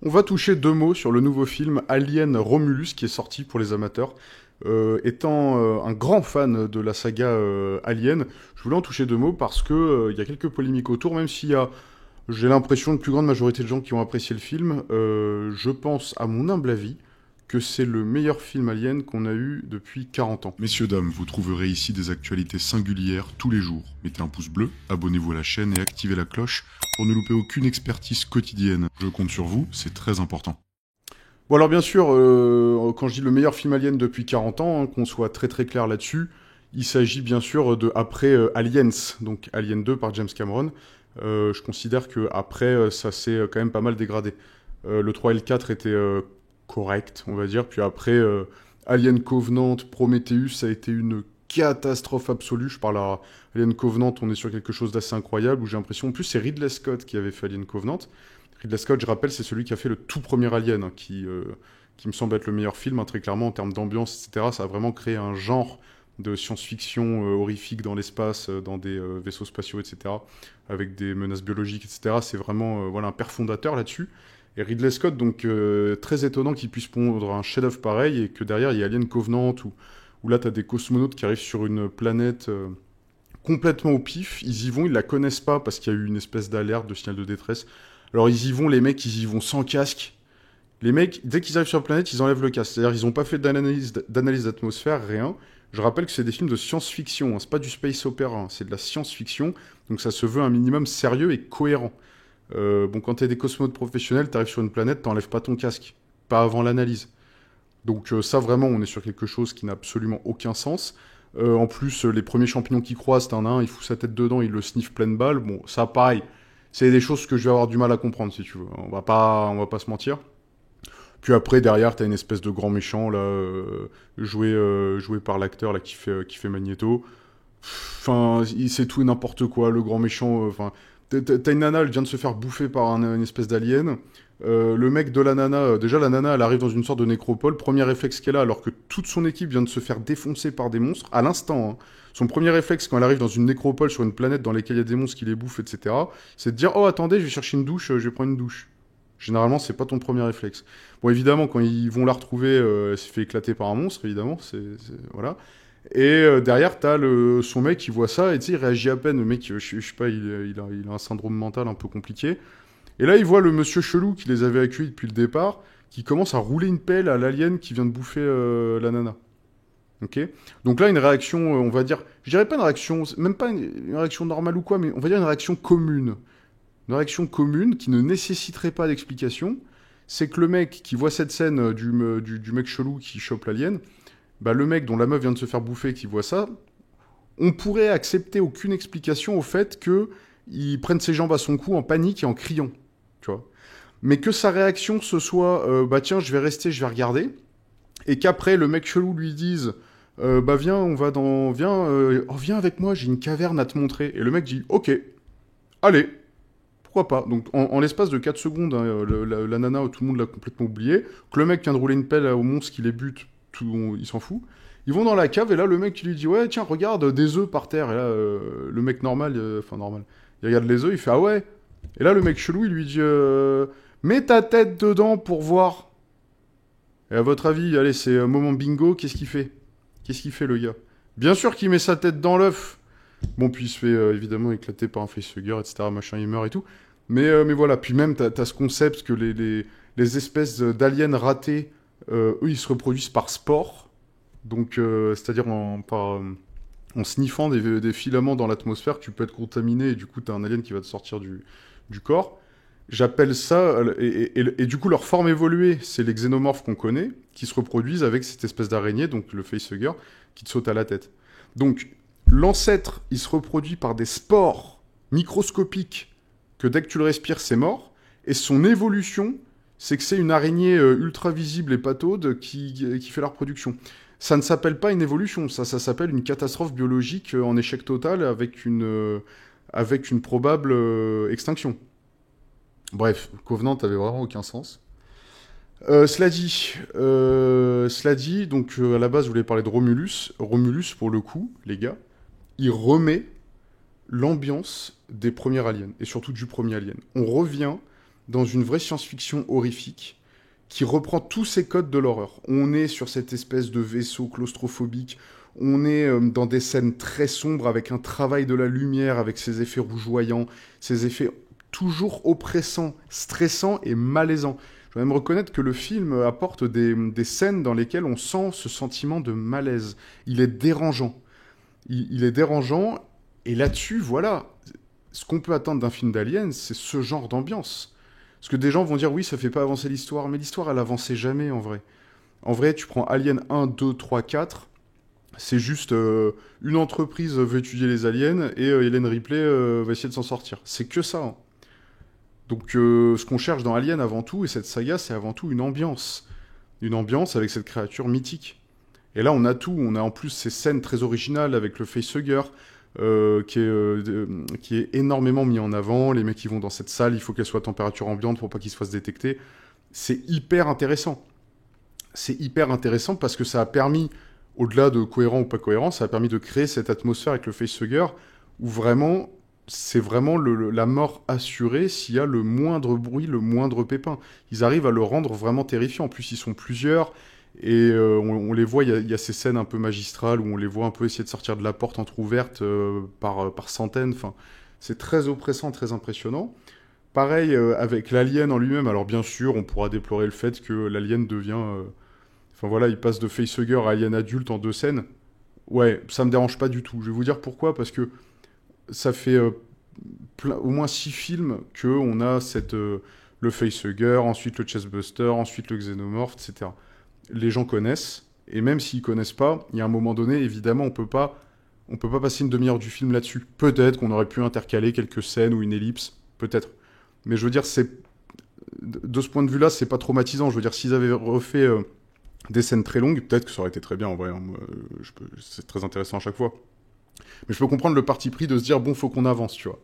On va toucher deux mots sur le nouveau film Alien Romulus qui est sorti pour les amateurs. Étant un grand fan de la saga Alien, je voulais en toucher deux mots parce que il y a quelques polémiques autour, même s'il y a, j'ai l'impression, une plus grande majorité de gens qui ont apprécié le film. Je pense, à mon humble avis, que c'est le meilleur film Alien qu'on a eu depuis 40 ans. Messieurs, dames, vous trouverez ici des actualités singulières tous les jours. Mettez un pouce bleu, abonnez-vous à la chaîne et activez la cloche pour ne louper aucune expertise quotidienne. Je compte sur vous, c'est très important. Bon alors bien sûr, quand je dis le meilleur film Alien depuis 40 ans, hein, qu'on soit très très clair là-dessus, il s'agit bien sûr de après Aliens, donc Alien 2 par James Cameron. Je considère que après ça s'est quand même pas mal dégradé. Le 3 et le 4 étaient corrects, on va dire, puis après Alien Covenant, Prometheus, ça a été une catastrophe absolue. Je parle à Alien Covenant, on est sur quelque chose d'assez incroyable, où j'ai l'impression, en plus c'est Ridley Scott qui avait fait Alien Covenant. Ridley Scott, je rappelle, c'est celui qui a fait le tout premier Alien, hein, qui me semble être le meilleur film, hein, très clairement, en termes d'ambiance, etc. Ça a vraiment créé un genre de science-fiction horrifique dans l'espace, dans des vaisseaux spatiaux, etc., avec des menaces biologiques, etc. C'est vraiment voilà, un père fondateur là-dessus. Et Ridley Scott, donc très étonnant qu'il puisse pondre un chef-d'œuvre pareil, et que derrière, il y a Alien Covenant, où là, tu as des cosmonautes qui arrivent sur une planète complètement au pif. Ils y vont, ils la connaissent pas, parce qu'il y a eu une espèce d'alerte, de signal de détresse. Alors ils y vont, les mecs, ils y vont sans casque. Les mecs, dès qu'ils arrivent sur la planète, ils enlèvent le casque. C'est-à-dire ils n'ont pas fait d'analyse d'atmosphère, rien. Je rappelle que c'est des films de science-fiction, hein. C'est pas du space opéra, hein. C'est de la science-fiction. Donc ça se veut un minimum sérieux et cohérent. Bon, quand t'es des cosmonautes professionnels, t'arrives sur une planète, t'enlèves pas ton casque. Pas avant l'analyse. Donc ça, vraiment, on est sur quelque chose qui n'a absolument aucun sens. En plus, les premiers champignons qui croisent, t'en as un, il fout sa tête dedans, il le sniffe pleine balle. Bon, ça, pareil. C'est des choses que je vais avoir du mal à comprendre, si tu veux. On va pas se mentir. Puis après, derrière, t'as une espèce de grand méchant, là, joué par l'acteur, là, qui fait Magneto. Enfin, c'est tout et n'importe quoi, le grand méchant. Enfin, t'as une nana, elle vient de se faire bouffer par une espèce d'alien. Le mec de la nana, déjà la nana, elle arrive dans une sorte de nécropole. Premier réflexe qu'elle a, alors que toute son équipe vient de se faire défoncer par des monstres, à l'instant, hein. Son premier réflexe quand elle arrive dans une nécropole sur une planète dans laquelle il y a des monstres qui les bouffent, etc., c'est de dire: oh, attendez, je vais chercher une douche, je vais prendre une douche. Généralement, c'est pas ton premier réflexe. Bon, évidemment, quand ils vont la retrouver, elle s'est fait éclater par un monstre, évidemment, voilà. Et derrière, t'as son mec qui voit ça, et tu sais, il réagit à peine. Le mec, je sais pas, il a un syndrome mental un peu compliqué. Et là, il voit le monsieur chelou qui les avait accueillis depuis le départ, qui commence à rouler une pelle à l'alien qui vient de bouffer la nana. Ok. Donc là, une réaction, on va dire, je dirais pas une réaction, même pas une réaction normale ou quoi, mais on va dire une réaction commune. Une réaction commune qui ne nécessiterait pas d'explication, c'est que le mec qui voit cette scène du mec chelou qui chope l'alien, bah le mec dont la meuf vient de se faire bouffer qui voit ça, on pourrait accepter aucune explication au fait que il prenne ses jambes à son cou en panique et en criant, tu vois. Mais que sa réaction ce soit bah tiens, je vais rester, je vais regarder, et qu'après le mec chelou lui dise bah viens, viens avec moi, j'ai une caverne à te montrer. Et le mec dit ok, allez, pourquoi pas. Donc en l'espace de 4 secondes, hein, la nana, tout le monde l'a complètement oublié, que le mec vient de rouler une pelle au monstre qui les bute, il s'en fout. Ils vont dans la cave et là le mec qui lui dit ouais tiens regarde des œufs par terre, et là le mec normal, enfin normal, il regarde les œufs, il fait ah ouais, et là le mec chelou il lui dit mets ta tête dedans pour voir. Et à votre avis, allez, c'est un moment bingo, qu'est-ce qu'il fait le gars? Bien sûr qu'il met sa tête dans l'œuf. Bon, puis il se fait évidemment éclater par un facehugger, etc. Machin, il meurt et tout. Mais voilà, puis même, t'as ce concept que les espèces d'aliens ratés, eux, ils se reproduisent par sport. Donc, c'est-à-dire en sniffant des filaments dans l'atmosphère, tu peux être contaminé et du coup, t'as un alien qui va te sortir du corps. J'appelle ça... Et du coup, leur forme évoluée, c'est les xénomorphes qu'on connaît, qui se reproduisent avec cette espèce d'araignée, donc le facehugger, qui te saute à la tête. Donc, l'ancêtre, il se reproduit par des spores microscopiques que dès que tu le respires, c'est mort. Et son évolution, c'est que c'est une araignée ultra visible et pataude qui fait la reproduction. Ça ne s'appelle pas une évolution, ça s'appelle une catastrophe biologique en échec total avec une probable extinction. Bref, Covenant avait vraiment aucun sens. Cela dit, donc à la base, je voulais parler de Romulus. Romulus, pour le coup, les gars, il remet l'ambiance des premiers aliens, et surtout du premier alien. On revient dans une vraie science-fiction horrifique qui reprend tous ces codes de l'horreur. On est sur cette espèce de vaisseau claustrophobique, on est dans des scènes très sombres avec un travail de la lumière, avec ses effets rougeoyants, ses effets toujours oppressants, stressants et malaisants. Je dois même reconnaître que le film apporte des scènes dans lesquelles on sent ce sentiment de malaise. Il est dérangeant. Il est dérangeant, et là-dessus, voilà, ce qu'on peut attendre d'un film d'Alien, c'est ce genre d'ambiance. Parce que des gens vont dire, oui, ça fait pas avancer l'histoire, mais l'histoire, elle avançait jamais, en vrai. En vrai, tu prends Alien 1, 2, 3, 4, c'est juste une entreprise veut étudier les aliens, et Ellen Ripley va essayer de s'en sortir. C'est que ça, hein. Donc, ce qu'on cherche dans Alien, avant tout, et cette saga, c'est avant tout une ambiance. Une ambiance avec cette créature mythique. Et là, on a tout. On a en plus ces scènes très originales avec le facehugger, qui est énormément mis en avant. Les mecs qui vont dans cette salle, il faut qu'elle soit à température ambiante pour pas qu'ils se fassent détecter. C'est hyper intéressant. C'est hyper intéressant parce que ça a permis, au-delà de cohérent ou pas cohérent, ça a permis de créer cette atmosphère avec le facehugger où vraiment, c'est vraiment la mort assurée s'il y a le moindre bruit, le moindre pépin. Ils arrivent à le rendre vraiment terrifiant. En plus, ils sont plusieurs. Et on les voit, il y a ces scènes un peu magistrales où on les voit un peu essayer de sortir de la porte entrouverte par centaines. Enfin, c'est très oppressant, très impressionnant. Pareil avec l'alien en lui-même. Alors bien sûr, on pourra déplorer le fait que l'alien devient... Enfin voilà, il passe de facehugger à alien adulte en 2 scènes. Ouais, ça me dérange pas du tout. Je vais vous dire pourquoi. Parce que ça fait au moins 6 films qu'on a le facehugger, ensuite le chestbuster, ensuite le xénomorphe, etc. Les gens connaissent, et même s'ils connaissent pas, il y a un moment donné, évidemment, on peut pas passer une demi-heure du film là-dessus. Peut-être qu'on aurait pu intercaler quelques scènes ou une ellipse, peut-être. Mais je veux dire, de ce point de vue-là, c'est pas traumatisant. Je veux dire, s'ils avaient refait des scènes très longues, peut-être que ça aurait été très bien, en vrai. Hein. C'est très intéressant à chaque fois. Mais je peux comprendre le parti pris de se dire, bon, faut qu'on avance, tu vois.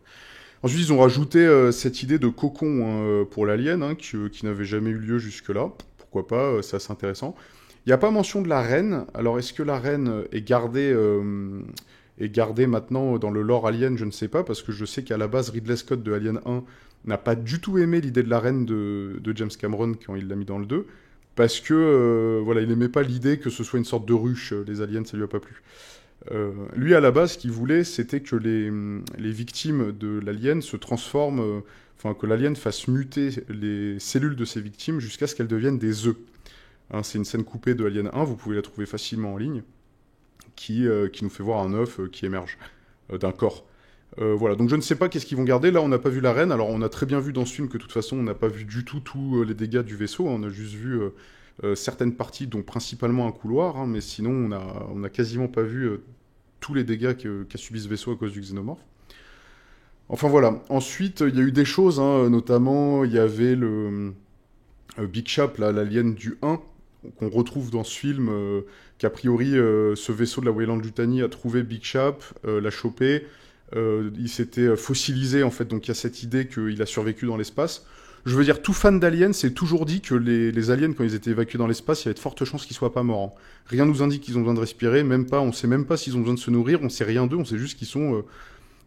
Ensuite, ils ont rajouté cette idée de cocon pour l'alien, hein, qui n'avait jamais eu lieu jusque-là. Pourquoi pas, c'est assez intéressant. Il n'y a pas mention de la reine. Alors, est-ce que la reine est gardée maintenant dans le lore Alien? Je ne sais pas, parce que je sais qu'à la base, Ridley Scott de Alien 1 n'a pas du tout aimé l'idée de la reine de James Cameron quand il l'a mis dans le 2, parce que, voilà, il n'aimait pas l'idée que ce soit une sorte de ruche, les aliens, ça lui a pas plu. Lui, à la base, ce qu'il voulait, c'était que les victimes de l'alien se transforment... Enfin, que l'alien fasse muter les cellules de ses victimes jusqu'à ce qu'elles deviennent des œufs. Hein, c'est une scène coupée de Alien 1, vous pouvez la trouver facilement en ligne, qui nous fait voir un œuf qui émerge d'un corps. Voilà, donc je ne sais pas qu'est-ce qu'ils vont garder. Là, on n'a pas vu la reine. Alors, on a très bien vu dans ce film que, de toute façon, on n'a pas vu du tout tous les dégâts du vaisseau. On a juste vu certaines parties, dont principalement un couloir. Hein, mais sinon, on a quasiment pas vu tous les dégâts qu'a subi ce vaisseau à cause du xénomorphe. Enfin voilà. Ensuite, il y a eu des choses, hein, notamment il y avait le Big Shap, là, l'alien du 1, qu'on retrouve dans ce film, qu'a priori ce vaisseau de la Weyland-Yutani a trouvé Big Shap, l'a chopé, il s'était fossilisé en fait, donc il y a cette idée qu'il a survécu dans l'espace. Je veux dire, tout fan d'Alien s'est toujours dit que les aliens, quand ils étaient évacués dans l'espace, il y avait de fortes chances qu'ils soient pas morts. Hein. Rien nous indique qu'ils ont besoin de respirer, même pas, on sait même pas s'ils ont besoin de se nourrir, on sait rien d'eux, on sait juste qu'ils sont...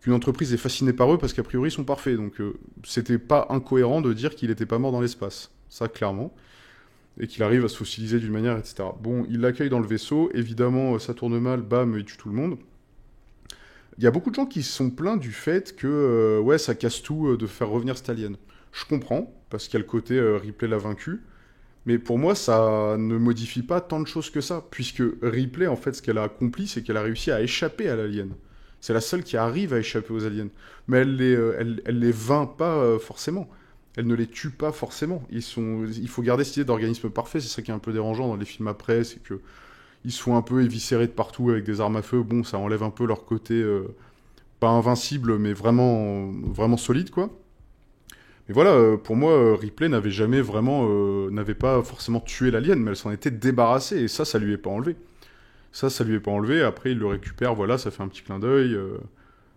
qu'une entreprise est fascinée par eux parce qu'a priori ils sont parfaits. Donc c'était pas incohérent de dire qu'il était pas mort dans l'espace. Ça, clairement. Et qu'il arrive à se fossiliser d'une manière, etc. Bon, il l'accueille dans le vaisseau. Évidemment, ça tourne mal, bam, il tue tout le monde. Il y a beaucoup de gens qui se sont plaints du fait que, ouais, ça casse tout de faire revenir cet alien. Je comprends, parce qu'il y a le côté Ripley l'a vaincu. Mais pour moi, ça ne modifie pas tant de choses que ça. Puisque Ripley, en fait, ce qu'elle a accompli, c'est qu'elle a réussi à échapper à l'alien. C'est la seule qui arrive à échapper aux aliens. Mais elle les vainc pas forcément. Elle ne les tue pas forcément. Il faut garder cette idée d'organisme parfait. C'est ça qui est un peu dérangeant dans les films après. C'est qu'ils sont un peu éviscérés de partout avec des armes à feu. Bon, ça enlève un peu leur côté... pas invincible, mais vraiment, vraiment solide, quoi. Mais voilà, pour moi, Ripley n'avait pas forcément tué l'alien, mais elle s'en était débarrassée. Et ça lui est pas enlevé. Ça lui est pas enlevé. Après, il le récupère, voilà, ça fait un petit clin d'œil.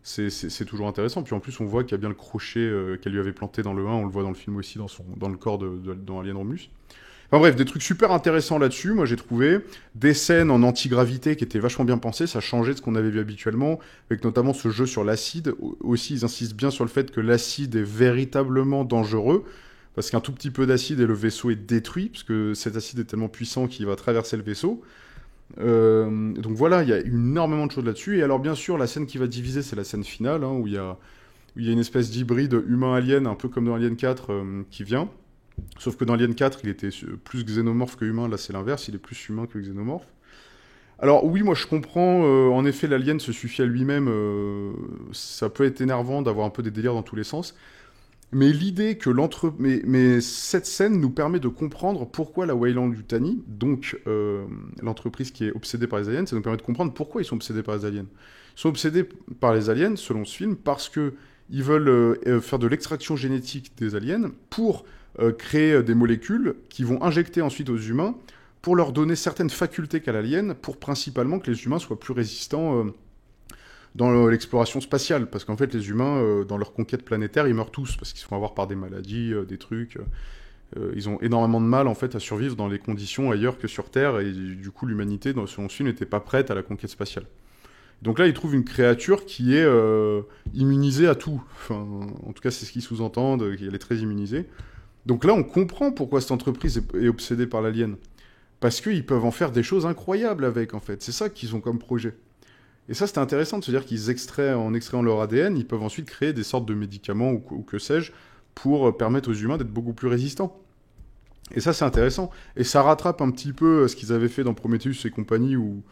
C'est toujours intéressant. Puis en plus, on voit qu'il y a bien le crochet qu'elle lui avait planté dans le 1. On le voit dans le film aussi, dans le corps dans Alien Romulus. Enfin bref, des trucs super intéressants là-dessus, moi j'ai trouvé. Des scènes en antigravité qui étaient vachement bien pensées, ça changeait de ce qu'on avait vu habituellement, avec notamment ce jeu sur l'acide. Aussi, ils insistent bien sur le fait que l'acide est véritablement dangereux. parce qu'un tout petit peu d'acide et le vaisseau est détruit, parce que cet acide est tellement puissant qu'il va traverser le vaisseau. Donc voilà, il y a énormément de choses là-dessus. Et alors bien sûr, la scène qui va diviser, c'est la scène finale, hein, où il y a une espèce d'hybride humain-alien, un peu comme dans Alien 4, qui vient. Sauf que dans Alien 4, il était plus xénomorphe que humain, là c'est l'inverse, il est plus humain que xénomorphe. Alors oui, moi je comprends, en effet l'alien se suffit à lui-même, ça peut être énervant d'avoir un peu des délires dans tous les sens, mais l'idée que mais cette scène nous permet de comprendre pourquoi la Weyland-Yutani, donc l'entreprise qui est obsédée par les aliens, ça nous permet de comprendre pourquoi ils sont obsédés par les aliens. Ils sont obsédés par les aliens, selon ce film, parce que ils veulent faire de l'extraction génétique des aliens pour créer des molécules qui vont injecter ensuite aux humains pour leur donner certaines facultés qu'a l'alien, pour principalement que les humains soient plus résistants dans l'exploration spatiale. Parce qu'en fait, les humains, dans leur conquête planétaire, ils meurent tous, parce qu'ils se font avoir par des maladies, des trucs. Ils ont énormément de mal, en fait, à survivre dans les conditions ailleurs que sur Terre, et du coup, l'humanité, selon ce film, n'était pas prête à la conquête spatiale. Donc là, ils trouvent une créature qui est immunisée à tout. Enfin, en tout cas, c'est ce qu'ils sous-entendent, qu'elle est très immunisée. Donc là, on comprend pourquoi cette entreprise est obsédée par l'alien. Parce qu'ils peuvent en faire des choses incroyables avec, en fait. C'est ça qu'ils ont comme projet. Et ça, c'était intéressant de se dire qu'ils en extrayant leur ADN, ils peuvent ensuite créer des sortes de médicaments ou que sais-je, pour permettre aux humains d'être beaucoup plus résistants. Et ça, c'est intéressant. Et ça rattrape un petit peu ce qu'ils avaient fait dans Prometheus et compagnie, où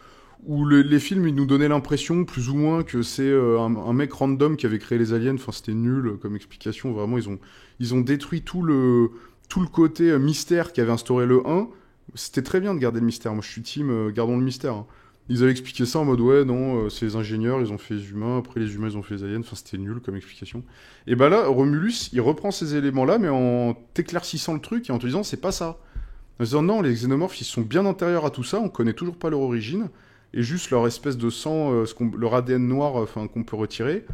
les films, ils nous donnaient l'impression, plus ou moins, que c'est un mec random qui avait créé les aliens. Enfin, c'était nul comme explication. Vraiment, ils ont détruit tout le côté mystère qu'avait instauré le 1. C'était très bien de garder le mystère. Moi, je suis team, gardons le mystère. Hein. Ils avaient expliqué ça en mode, ouais, non, c'est les ingénieurs, ils ont fait les humains, après les humains, ils ont fait les aliens. Enfin, c'était nul comme explication. Et bah là, Romulus, il reprend ces éléments-là, mais en t'éclaircissant le truc et en te disant, c'est pas ça. En disant, non, les xénomorphes, ils sont bien antérieurs à tout ça, on connaît toujours pas leur origine, et juste leur espèce de sang, leur ADN noir, qu'on peut retirer,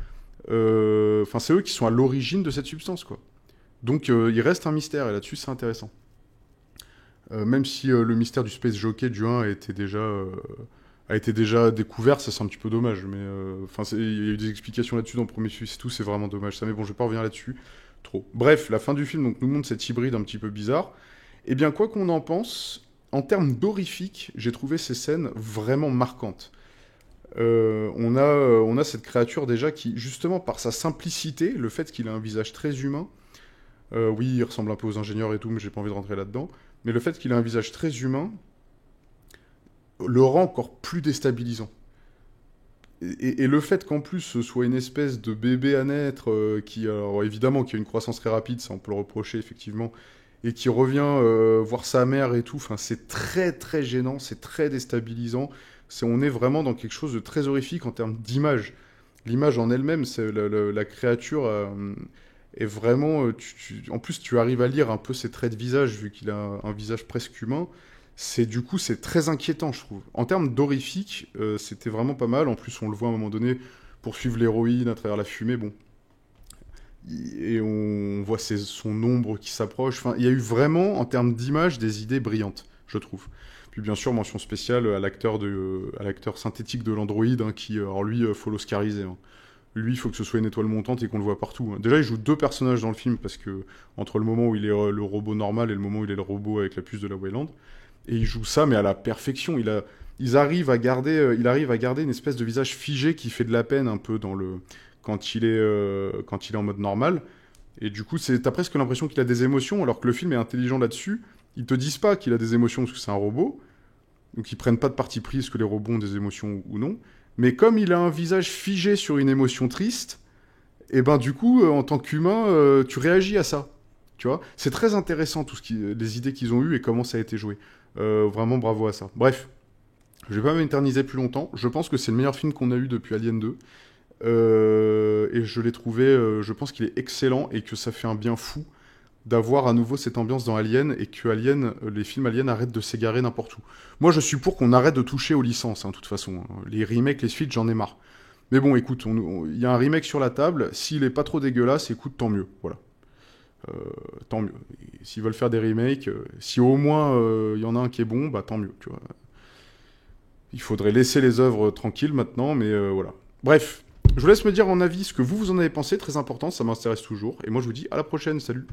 c'est eux qui sont à l'origine de cette substance, quoi. Donc, il reste un mystère, et là-dessus, c'est intéressant. Même si le mystère du Space Jockey du 1 a été déjà découvert, ça c'est un petit peu dommage. Mais il y a eu des explications là-dessus dans Prometheus et tout, c'est vraiment dommage ça. Mais bon, je vais pas revenir là-dessus trop. Bref, la fin du film donc, nous montre cette hybride un petit peu bizarre. Eh bien, quoi qu'on en pense, en termes d'horrifique, j'ai trouvé ces scènes vraiment marquantes. On a cette créature déjà qui, justement, par sa simplicité, le fait qu'il a un visage très humain, oui, il ressemble un peu aux ingénieurs et tout, mais j'ai pas envie de rentrer là-dedans. Mais le fait qu'il ait un visage très humain le rend encore plus déstabilisant. Et le fait qu'en plus ce soit une espèce de bébé à naître qui, alors évidemment, qui a une croissance très rapide, ça on peut le reprocher effectivement, et qui revient voir sa mère et tout, c'est très très gênant, c'est très déstabilisant. On est vraiment dans quelque chose de très horrifique en termes d'image. L'image en elle-même, c'est la créature est vraiment... en plus, tu arrives à lire un peu ses traits de visage, vu qu'il a un visage presque humain. C'est très inquiétant, je trouve. En termes d'horrifique, c'était vraiment pas mal. En plus, on le voit à un moment donné poursuivre l'héroïne à travers la fumée. Bon. Et on voit son ombre qui s'approche. Enfin, il y a eu vraiment, en termes d'image, des idées brillantes, je trouve. Puis bien sûr, mention spéciale à l'acteur synthétique de l'androïde, hein, qui, alors lui, faut l'oscariser. Hein. Lui, il faut que ce soit une étoile montante et qu'on le voit partout. Hein. Déjà, il joue 2 personnages dans le film, parce que entre le moment où il est le robot normal et le moment où il est le robot avec la puce de la Weyland, et il joue ça, mais à la perfection. Il arrive à garder une espèce de visage figé qui fait de la peine un peu quand il est en mode normal. Et du coup, t'as presque l'impression qu'il a des émotions, alors que le film est intelligent là-dessus. Ils te disent pas qu'il a des émotions parce que c'est un robot, donc ils prennent pas de parti pris est-ce que les robots ont des émotions ou non. Mais comme il a un visage figé sur une émotion triste, et ben du coup, en tant qu'humain, tu réagis à ça. Tu vois, c'est très intéressant les idées qu'ils ont eues et comment ça a été joué. Vraiment bravo à ça. Bref, je vais pas m'éterniser plus longtemps. Je pense que c'est le meilleur film qu'on a eu depuis Alien 2. Et je l'ai trouvé, je pense qu'il est excellent et que ça fait un bien fou d'avoir à nouveau cette ambiance dans Alien et que les films Alien arrêtent de s'égarer n'importe où. Moi, je suis pour qu'on arrête de toucher aux licences, hein, de toute façon. Les remakes, les suites, j'en ai marre. Mais bon, écoute, il y a un remake sur la table. S'il est pas trop dégueulasse, écoute, tant mieux. Voilà. Tant mieux. Et s'ils veulent faire des remakes, si au moins il y en a un qui est bon, bah tant mieux, tu vois. Il faudrait laisser les œuvres tranquilles maintenant, mais voilà. Bref, je vous laisse me dire en avis ce que vous en avez pensé, très important, ça m'intéresse toujours. Et moi je vous dis à la prochaine, salut.